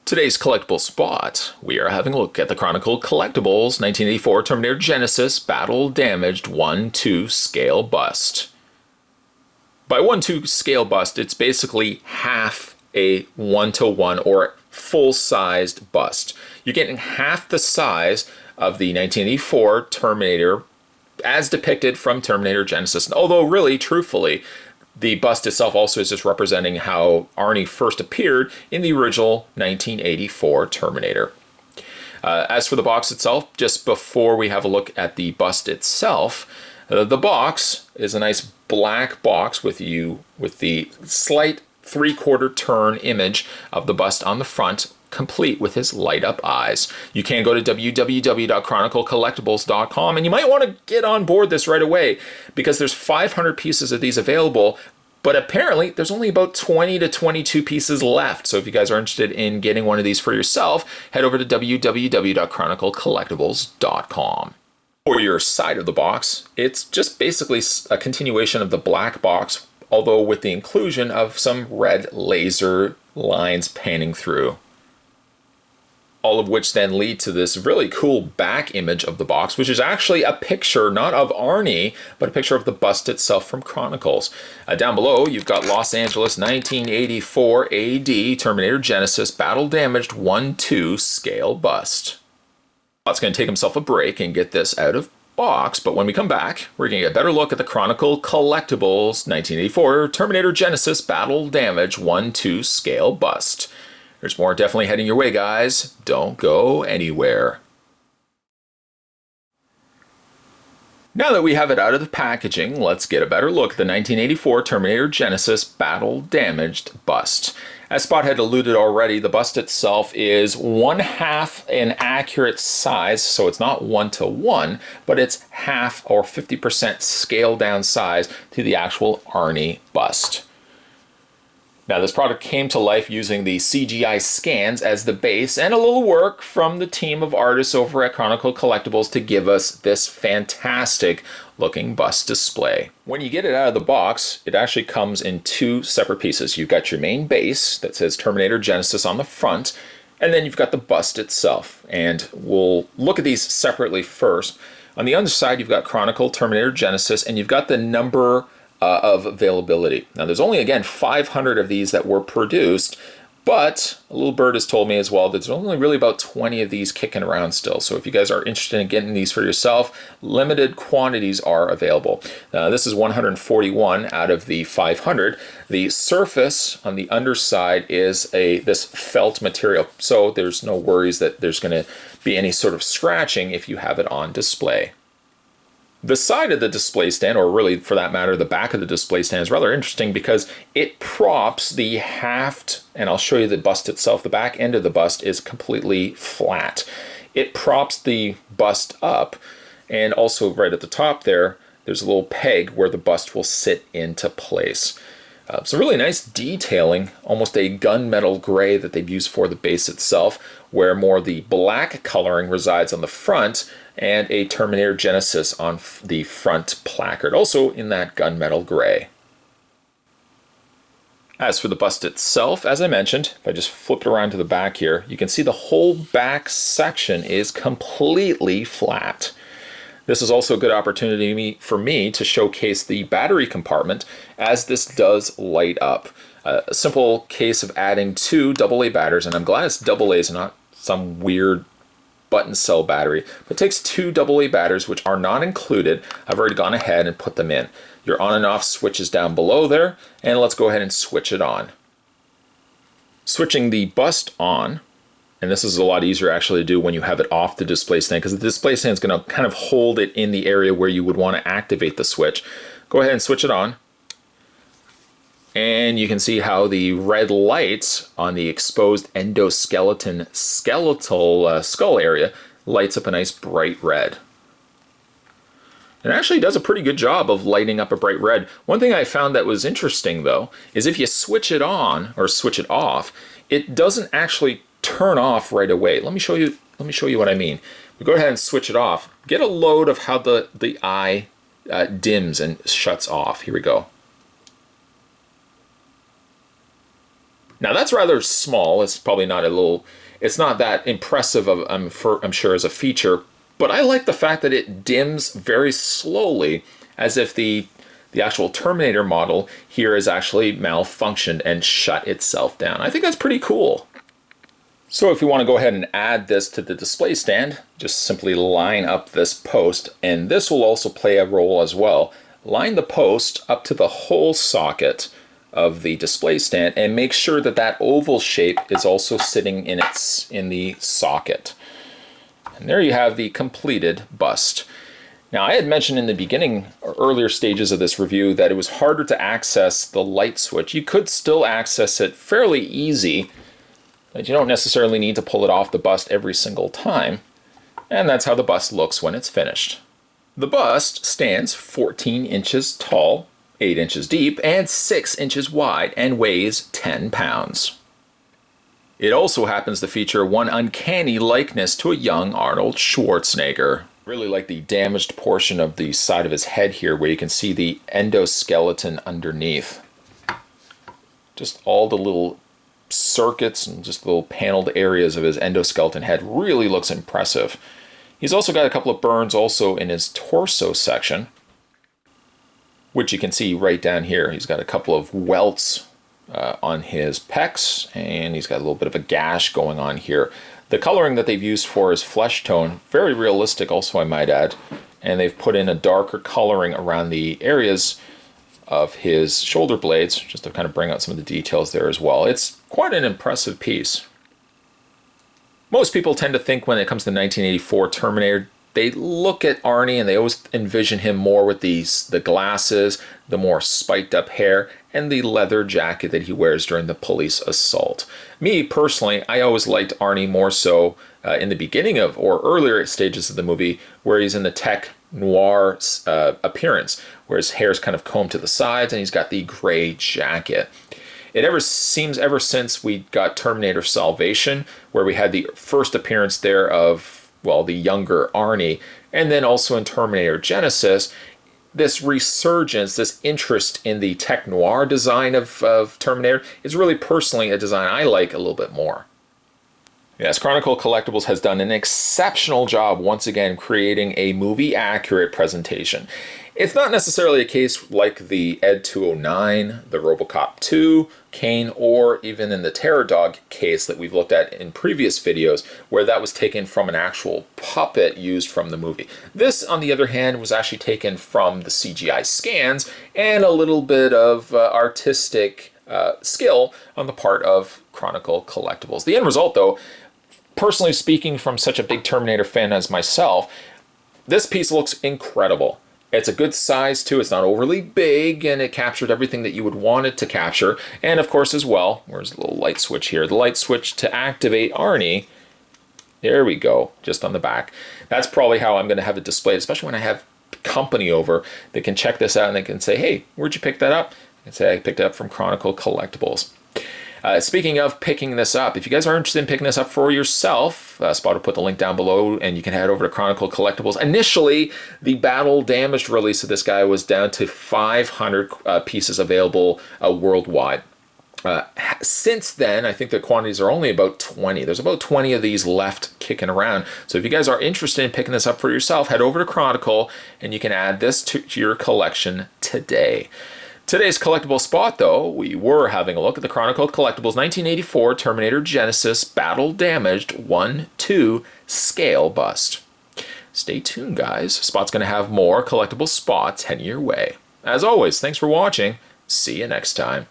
Today's collectible spot, we are having a look at the Chronicle Collectibles 1984 Terminator Genisys Battle Damaged 1-2 Scale Bust. By 1-2 scale bust, it's basically half a 1-to-1 or full-sized bust. You're getting half the size of the 1984 Terminator as depicted from Terminator Genisys. Although really, truthfully, the bust itself also is just representing how Arnie first appeared in the original 1984 Terminator. As for the box itself, just before we have a look at the bust itself, the box is a nice black box with the slight 3/4 turn image of the bust on the front, complete with his light up eyes. You can go to www.chroniclecollectibles.com and you might want to get on board this right away because there's 500 pieces of these available, but apparently there's only about 20 to 22 pieces left. So if you guys are interested in getting one of these for yourself, head over to www.chroniclecollectibles.com. For your side of the box, it's just basically a continuation of the black box, although with the inclusion of some red laser lines panning through. All of which then lead to this really cool back image of the box, which is actually a picture, not of Arnie, but a picture of the bust itself from Chronicles. Down below, you've got Los Angeles 1984 AD Terminator Genisys Battle Damaged 1-2 Scale Bust. Scott's going to take himself a break and get this out of box, but when we come back, we're going to get a better look at the Chronicle Collectibles 1984 Terminator Genisys Battle Damage 1-2 Scale Bust. There's more definitely heading your way, guys. Don't go anywhere. Now that we have it out of the packaging, let's get a better look at the 1984 Terminator Genisys Battle Damaged Bust. As Spot had alluded already, the bust itself is 1/2 an accurate size, so it's not 1-to-1, but it's half or 50% scaled down size to the actual Arnie bust. Now, this product came to life using the CGI scans as the base and a little work from the team of artists over at Chronicle Collectibles to give us this fantastic looking bust display. When you get it out of the box, it actually comes in two separate pieces. You've got your main base that says Terminator Genisys on the front, and then you've got the bust itself. And we'll look at these separately first. On the underside, you've got Chronicle Terminator Genisys, and you've got the number of availability. Now there's only, again, 500 of these that were produced, but a little bird has told me as well that there's only really about 20 of these kicking around still. So if you guys are interested in getting these for yourself, limited quantities are available. This is 141 out of the 500. The surface on the underside is this felt material, so there's no worries that there's going to be any sort of scratching if you have it on display. The side of the display stand, or really for that matter, the back of the display stand, is rather interesting because it props the haft, and I'll show you the bust itself. The back end of the bust is completely flat. It props the bust up, and also right at the top there's a little peg where the bust will sit into place. So really nice detailing, almost a gunmetal gray that they've used for the base itself, where more the black coloring resides on the front, and a Terminator Genisys on the front placard, also in that gunmetal gray. As for the bust itself, as I mentioned, if I just flip it around to the back here, you can see the whole back section is completely flat. This is also a good opportunity for me to showcase the battery compartment, as this does light up. A simple case of adding 2 AA batteries, and I'm glad it's AA's and not some weird button cell battery, but it takes 2 AA batteries, which are not included. I've already gone ahead and put them in. Your on and off switch is down below there, and let's go ahead and switch it on. Switching the bust on, and this is a lot easier actually to do when you have it off the display stand, because the display stand is going to kind of hold it in the area where you would want to activate the switch. Go ahead and switch it on. And you can see how the red lights on the exposed endoskeleton skeletal skull area lights up a nice bright red. It actually does a pretty good job of lighting up a bright red. One thing I found that was interesting though, is if you switch it on or switch it off, it doesn't actually turn off right away. Let me show you what I mean. We go ahead and switch it off. Get a load of how the eye dims and shuts off. Here we go. Now that's rather small. It's probably not a little. It's not that impressive of I'm sure as a feature, but I like the fact that it dims very slowly, as if the actual Terminator model here is actually malfunctioned and shut itself down. I think that's pretty cool. So if you want to go ahead and add this to the display stand, just simply line up this post, and this will also play a role as well. Line the post up to the whole socket of the display stand and make sure that that oval shape is also sitting in the socket. And there you have the completed bust. Now, I had mentioned in the beginning or earlier stages of this review that it was harder to access the light switch. You could still access it fairly easy, but you don't necessarily need to pull it off the bust every single time. And that's how the bust looks when it's finished. The bust stands 14 inches tall, 8 inches deep, and 6 inches wide, and weighs 10 pounds. It also happens to feature one uncanny likeness to a young Arnold Schwarzenegger. Really like the damaged portion of the side of his head here, where you can see the endoskeleton underneath. Just all the little circuits and just little paneled areas of his endoskeleton head really looks impressive. He's also got a couple of burns also in his torso section, which you can see right down here. He's got a couple of welts on his pecs, and he's got a little bit of a gash going on here. The coloring that they've used for his flesh tone, very realistic also, I might add, and they've put in a darker coloring around the areas of his shoulder blades, just to kind of bring out some of the details there as well. It's quite an impressive piece. Most people tend to think when it comes to 1984 Terminator, they look at Arnie and they always envision him more with the glasses, the more spiked up hair, and the leather jacket that he wears during the police assault. Me, personally, I always liked Arnie more so in the beginning of, or earlier stages of the movie, where he's in the tech noir appearance, where his hair's kind of combed to the sides and he's got the gray jacket. It seems ever since we got Terminator Salvation, where we had the first appearance there of, well, the younger Arnie, and then also in Terminator Genisys, this resurgence, this interest in the tech noir design of Terminator is really personally a design I like a little bit more. Yes, Chronicle Collectibles has done an exceptional job once again creating a movie-accurate presentation. It's not necessarily a case like the Ed 209, the RoboCop 2, Kane, or even in the Terror Dog case that we've looked at in previous videos, where that was taken from an actual puppet used from the movie. This, on the other hand, was actually taken from the CGI scans and a little bit of artistic skill on the part of Chronicle Collectibles. The end result, though, personally speaking, from such a big Terminator fan as myself, this piece looks incredible. It's a good size too, it's not overly big, and it captured everything that you would want it to capture. And of course as well, where's the little light switch here? The light switch to activate Arnie, there we go, just on the back. That's probably how I'm going to have it displayed, especially when I have company over. They can check this out and they can say, hey, where'd you pick that up? I can say I picked it up from Chronicle Collectibles. Speaking of picking this up, if you guys are interested in picking this up for yourself, Spot will put the link down below and you can head over to Chronicle Collectibles. Initially, the battle damaged release of this guy was down to 500 pieces available worldwide. Since then, I think the quantities are only about 20. There's about 20 of these left kicking around. So if you guys are interested in picking this up for yourself, head over to Chronicle and you can add this to your collection today. Today's collectible spot, though, we were having a look at the Chronicle Collectibles 1984 Terminator Genisys Battle Damaged 1/2 Scale Bust. Stay tuned, guys. Spot's going to have more collectible spots heading your way. As always, thanks for watching. See you next time.